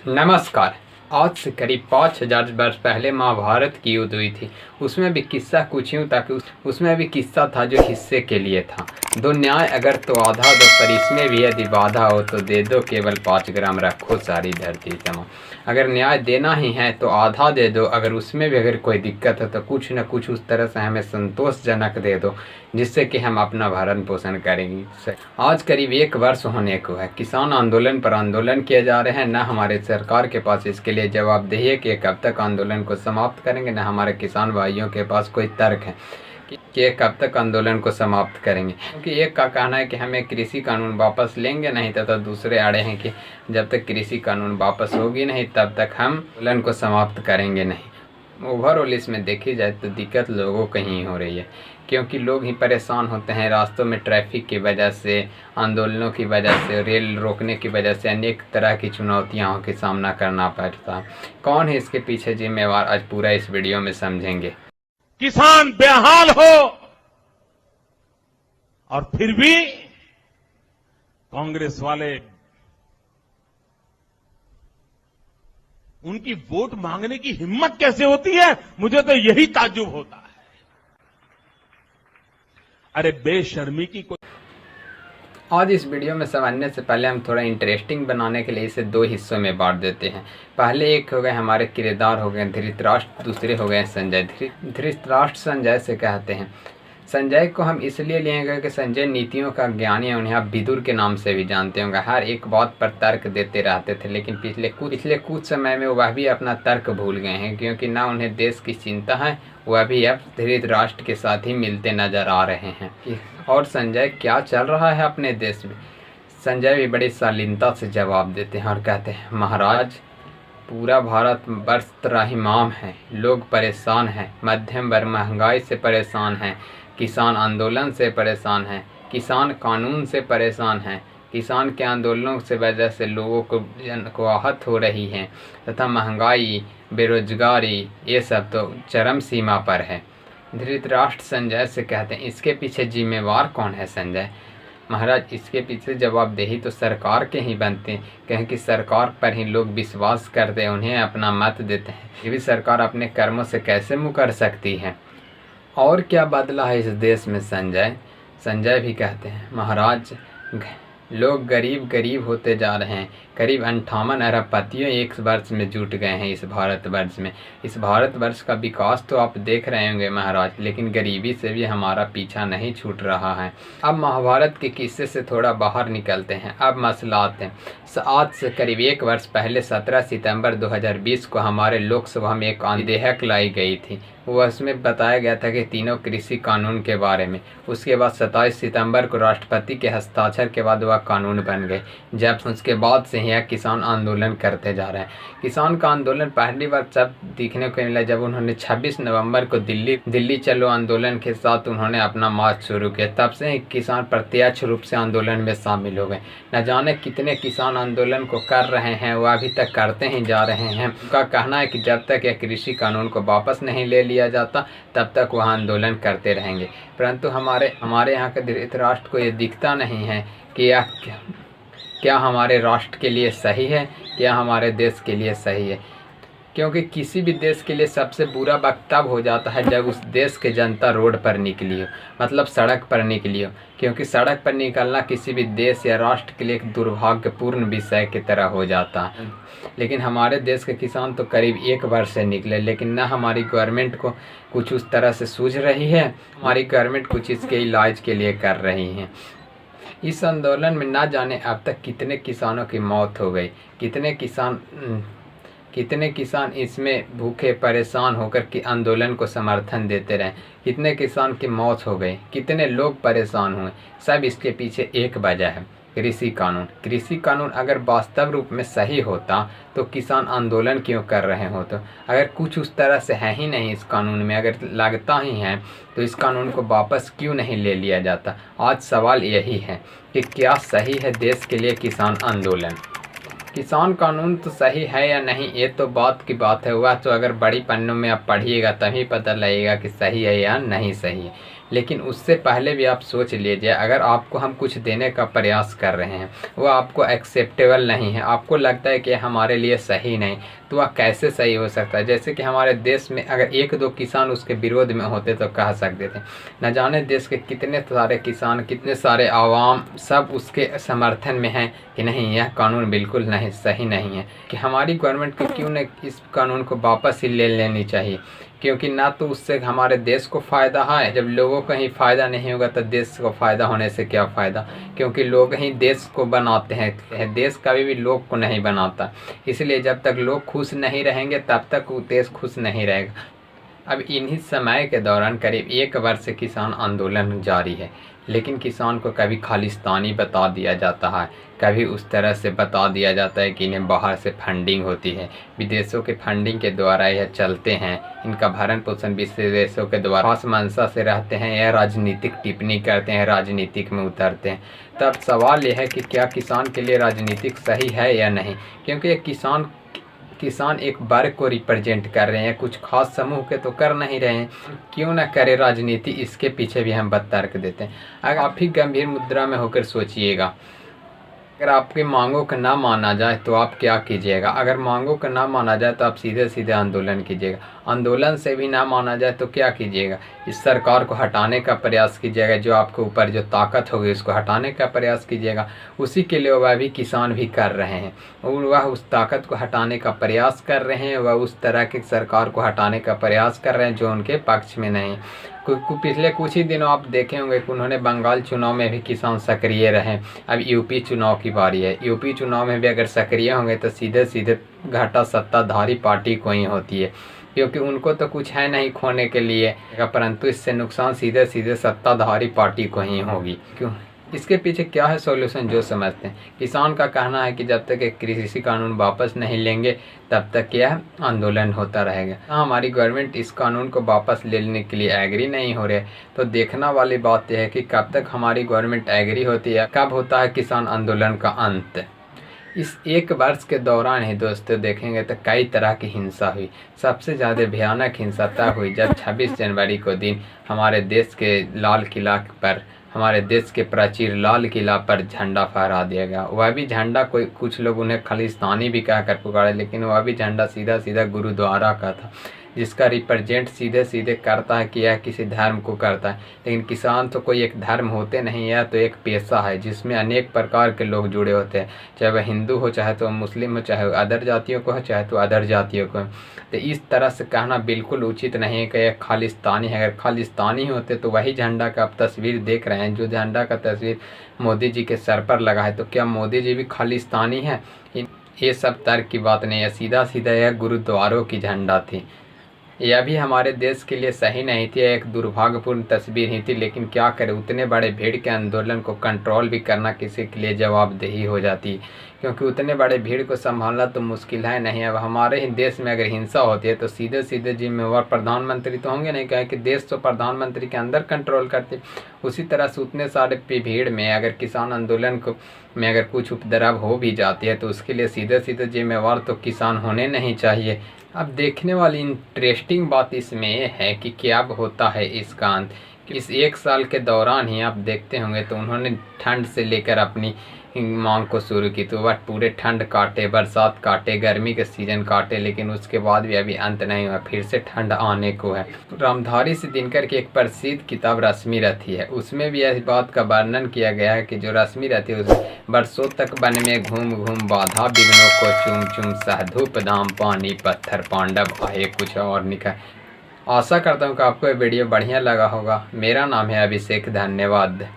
नमस्कार। आज से करीब 5000 वर्ष पहले महाभारत की युद्ध हुई थी। उसमें भी किस्सा कुछ यूँ था कि उसमें भी किस्सा था जो हिस्से के लिए था। दो न्याय अगर तो आधा दो, पर इसमें भी यदि बाधा हो तो दे दो, केवल 5 ग्राम रखो सारी धरती तमाम। अगर न्याय देना ही है तो आधा दे दो, अगर उसमें भी अगर कोई दिक्कत है तो कुछ न कुछ उस तरह से हमें संतोषजनक दे दो जिससे कि हम अपना भरण पोषण करेंगे। आज करीब 1 वर्ष होने को है। किसान आंदोलन पर आंदोलन किए जा रहे हैं। न हमारे सरकार के पास इसके लिए जवाबदेही है कि कब तक आंदोलन को समाप्त करेंगे, न हमारे किसान भाइयों के पास कोई तर्क है कि कब तक आंदोलन को समाप्त करेंगे। क्योंकि एक का कहना है कि हमें कृषि कानून वापस लेंगे नहीं, तथा दूसरे आड़े हैं कि जब तक कृषि कानून वापस होगी नहीं तब तक हम आंदोलन को समाप्त करेंगे नहीं। ओवरऑल इसमें देखी जाए तो दिक्कत लोगों को ही हो रही है, क्योंकि लोग ही परेशान होते हैं। रास्तों में ट्रैफिक की वजह से, आंदोलनों की वजह से, रेल रोकने की वजह से अनेक तरह की चुनौतियों का सामना करना पड़ता है। कौन है इसके पीछे जिम्मेवार, आज पूरा इस वीडियो में समझेंगे। किसान बेहाल हो और फिर भी कांग्रेस वाले उनकी वोट मांगने की हिम्मत कैसे होती है, मुझे तो यही ताज्जुब होता है। अरे बेशर्मी की कोई। आज इस वीडियो में समझने से पहले हम थोड़ा इंटरेस्टिंग बनाने के लिए इसे 2 हिस्सों में बांट देते हैं। पहले एक हो गए हमारे किरदार हो गए धृतराष्ट्र, दूसरे हो गए संजय। धृतराष्ट्र संजय से कहते हैं। संजय को हम इसलिए लेंगे कि संजय नीतियों का ज्ञानी है। उन्हें आप विदुर के नाम से भी जानते होंगे। हर एक बात पर तर्क देते रहते थे, लेकिन पिछले कुछ समय में वह भी अपना तर्क भूल गए हैं, क्योंकि ना उन्हें देश की चिंता है। वह भी अब धृतराष्ट्र के साथ ही मिलते नजर आ रहे हैं। और संजय क्या चल रहा है अपने देश में, संजय भी बड़ी शालीनता से जवाब देते हैं और कहते हैं, महाराज पूरा भारत वर्ष त्राहिमाम है, लोग परेशान हैं, मध्यम वर्ग महंगाई से परेशान है, किसान आंदोलन से परेशान है, किसान कानून से परेशान है, किसान के आंदोलनों से वजह से लोगों को आहत हो रही है, तथा महंगाई, बेरोजगारी ये सब तो चरम सीमा पर है। धृतराष्ट्र संजय से कहते हैं, इसके पीछे जिम्मेवार कौन है संजय? महाराज इसके पीछे जवाबदेही तो सरकार के ही बनते हैं, क्योंकि सरकार पर ही लोग विश्वास करते हैं, उन्हें अपना मत देते हैं। ये भी सरकार अपने कर्मों से कैसे मुकर सकती है? और क्या बदला है इस देश में संजय? संजय भी कहते हैं, महाराज लोग गरीब होते जा रहे हैं। करीब 58 अरबपतियों 1 वर्ष में जुट गए हैं इस भारतवर्ष में। इस भारतवर्ष का विकास तो आप देख रहे होंगे महाराज, लेकिन गरीबी से भी हमारा पीछा नहीं छूट रहा है। अब महाभारत के किस्से से थोड़ा बाहर निकलते हैं। अब मसला आते हैं। आज से करीब 1 वर्ष पहले 17 सितंबर 2020 को हमारे लोकसभा में एक विधेयक लाई गई थी। वह उसमें बताया गया था कि तीनों कृषि कानून के बारे में। उसके बाद 27 सितंबर को राष्ट्रपति के हस्ताक्षर के बाद वह कानून बन गए। जब उसके बाद से यह किसान आंदोलन करते जा रहे हैं। किसान का आंदोलन पहली बार जब दिखने को मिला जब उन्होंने 26 नवंबर को दिल्ली चलो आंदोलन के साथ उन्होंने अपना मार्च शुरू किया। तब से ही किसान प्रत्यक्ष रूप से आंदोलन में शामिल हो गए। न जाने कितने किसान आंदोलन को कर रहे हैं, वह अभी तक करते ही जा रहे हैं। उनका कहना है कि जब तक यह कृषि कानून को वापस नहीं ले लिया जाता तब तक वह आंदोलन करते रहेंगे। परंतु हमारे यहाँ के धृतराष्ट्र को ये दिखता नहीं है कि यह क्या हमारे राष्ट्र के लिए सही है, क्या हमारे देश के लिए सही है। क्योंकि किसी भी देश के लिए सबसे बुरा वक्त तब हो जाता है जब उस देश के जनता रोड पर निकली हो, मतलब सड़क पर निकली हो। क्योंकि सड़क पर निकलना किसी भी देश या राष्ट्र के लिए एक दुर्भाग्यपूर्ण विषय की तरह हो जाता है। लेकिन हमारे देश के किसान तो करीब 1 वर्ष से निकले, लेकिन न हमारी गवर्नमेंट को कुछ उस तरह से सूझ रही है, हमारी गवर्नमेंट कुछ इसके इलाज के लिए कर रही है। इस आंदोलन में ना जाने अब तक कितने किसानों की मौत हो गई, कितने किसान इसमें भूखे परेशान होकर के आंदोलन को समर्थन देते रहे, कितने किसान की मौत हो गई, कितने लोग परेशान हुए। सब इसके पीछे एक वजह है, कृषि कानून। कृषि कानून अगर वास्तव रूप में सही होता तो किसान आंदोलन क्यों कर रहे होते? अगर कुछ उस तरह से है ही नहीं इस कानून में, अगर लगता ही है तो इस कानून को वापस क्यों नहीं ले लिया जाता? आज सवाल यही है कि क्या सही है देश के लिए किसान आंदोलन? किसान कानून तो सही है या नहीं ये तो बात की बात है। वह तो अगर बड़ी पन्नों में आप पढ़िएगा तभी पता लगेगा कि सही है या नहीं सही है। लेकिन उससे पहले भी आप सोच लीजिए, अगर आपको हम कुछ देने का प्रयास कर रहे हैं, वो आपको एक्सेप्टेबल नहीं है, आपको लगता है कि हमारे लिए सही नहीं, तो वह कैसे सही हो सकता है। जैसे कि हमारे देश में अगर एक दो किसान उसके विरोध में होते तो कह सकते थे, न जाने देश के कितने सारे किसान, कितने सारे आवाम सब उसके समर्थन में हैं कि नहीं, यह कानून बिल्कुल नहीं सही नहीं है, कि हमारी गवर्नमेंट को क्यों न इस कानून को वापस ही ले लेनी चाहिए, क्योंकि ना तो उससे हमारे देश को फ़ायदा है, जब लोगों को ही फ़ायदा नहीं होगा तो देश को फ़ायदा होने से क्या फ़ायदा, क्योंकि लोग ही देश को बनाते हैं, देश कभी भी लोग को नहीं बनाता। इसलिए जब तक लोग खुश नहीं रहेंगे तब तक वो देश खुश नहीं रहेगा। अब इन्हीं समय के दौरान करीब 1 वर्ष से किसान आंदोलन जारी है, लेकिन किसान को कभी खालिस्तानी बता दिया जाता है, कभी उस तरह से बता दिया जाता है कि इन्हें बाहर से फंडिंग होती है, विदेशों के फंडिंग के द्वारा यह चलते हैं, इनका भरण पोषण विदेशों के द्वारा खास मंशा से रहते हैं, यह राजनीतिक टिप्पणी करते हैं, राजनीतिक में उतरते हैं। तब सवाल यह है कि क्या किसान के लिए राजनीतिक सही है या नहीं, क्योंकि एक किसान एक वर्ग को रिप्रेजेंट कर रहे हैं, कुछ खास समूह के तो कर नहीं रहे हैं, क्यों ना करे राजनीति, इसके पीछे भी हम तर्क देते हैं। अगर आप ही गंभीर मुद्रा में होकर सोचिएगा, अगर आपकी मांगों को ना माना जाए तो आप क्या कीजिएगा। अगर मांगों को ना माना जाए तो आप सीधे सीधे आंदोलन कीजिएगा, आंदोलन से भी ना माना जाए तो क्या कीजिएगा, इस सरकार को हटाने का प्रयास कीजिएगा, जो आपके ऊपर जो ताकत होगी उसको हटाने का प्रयास कीजिएगा। उसी के लिए वह भी किसान भी कर रहे हैं, और वह उस ताकत को हटाने का प्रयास कर रहे हैं, वह उस तरह की सरकार को हटाने का प्रयास कर रहे हैं जो उनके पक्ष में नहीं। पिछले कुछ ही दिनों आप देखे होंगे कि उन्होंने बंगाल चुनाव में भी किसान सक्रिय रहे। अब यूपी चुनाव की बारी है, यूपी चुनाव में भी अगर सक्रिय होंगे तो सीधे सीधे घाटा सत्ताधारी पार्टी को ही होती है, क्योंकि उनको तो कुछ है नहीं खोने के लिए, परंतु इससे नुकसान सीधे सीधे सत्ताधारी पार्टी को ही होगी। क्यों, इसके पीछे क्या है सॉल्यूशन जो समझते हैं। किसान का कहना है कि जब तक एक कृषि कानून वापस नहीं लेंगे तब तक यह आंदोलन होता रहेगा। हमारी गवर्नमेंट इस कानून को वापस लेने के लिए एग्री नहीं हो रहे, तो देखना वाली बात यह है कि कब तक हमारी गवर्नमेंट एग्री होती है, कब होता है किसान आंदोलन का अंत। इस 1 वर्ष के दौरान ही दोस्तों देखेंगे तो कई तरह की हिंसा हुई। सबसे ज़्यादा भयानक हिंसा तब हुई जब 26 जनवरी को दिन हमारे देश के लाल किला पर, हमारे देश के प्राचीर लाल किला पर झंडा फहरा दिया गया। वह भी झंडा कोई कुछ लोग उन्हें खालिस्तानी भी कहकर पुकारे, लेकिन वह भी झंडा सीधा सीधा गुरुद्वारा का था, जिसका रिप्रेजेंट सीधे सीधे करता है कि यह किसी धर्म को करता है। लेकिन किसान तो कोई एक धर्म होते नहीं, यह तो एक पेशा है जिसमें अनेक प्रकार के लोग जुड़े होते हैं, चाहे वह हिंदू हो, चाहे तो मुस्लिम हो, चाहे अदर जातियों को हो, चाहे तो अदर जातियों को। तो इस तरह से कहना बिल्कुल उचित नहीं है कि यह खालिस्तानी है। अगर खालिस्तानी होते तो वही झंडा का आप तस्वीर देख रहे हैं, जो झंडा का तस्वीर मोदी जी के सर पर लगा है, तो क्या मोदी जी भी खालिस्तानी है? ये सब तर्क की बात नहीं है, सीधा सीधा यह गुरुद्वारों की झंडा थी। यह भी हमारे देश के लिए सही नहीं थी, एक दुर्भाग्यपूर्ण तस्वीर ही थी। लेकिन क्या करें, उतने बड़े भीड़ के आंदोलन को कंट्रोल भी करना किसी के लिए जवाबदेही हो जाती है, क्योंकि उतने बड़े भीड़ को संभालना तो मुश्किल है नहीं। अब हमारे ही देश में अगर हिंसा होती है तो सीधे सीधे जिम्मेवार प्रधानमंत्री तो होंगे नहीं, कहें कि देश तो प्रधानमंत्री के अंदर कंट्रोल करते। उसी तरह से उतने सारे भीड़ में अगर किसान आंदोलन को में अगर कुछ उपद्रव हो भी जाती है तो उसके लिए सीधे सीधे जिम्मेवार तो किसान होने नहीं चाहिए। अब देखने वाली इंटरेस्टिंग बात इसमें यह है कि क्या होता है इसका अंत। इस 1 साल के दौरान ही आप देखते होंगे तो उन्होंने ठंड से लेकर अपनी मांग को शुरू की, तो वह पूरे ठंड काटे, बरसात काटे, गर्मी के सीजन काटे, लेकिन उसके बाद भी अभी अंत नहीं हुआ, फिर से ठंड आने को है। रामधारी सिंह दिनकर की एक प्रसिद्ध किताब रश्मि रथी है, उसमें भी इस बात का वर्णन किया गया है कि जो रश्मि रथी है बरसों तक वन में घूम घूम बाधा विघ्नों को चूम चूम सह धूप धाम पानी पत्थर पांडव आए कुछ और निकल। आशा करता हूँ कि आपको ये वीडियो बढ़िया लगा होगा। मेरा नाम है अभिषेक, धन्यवाद।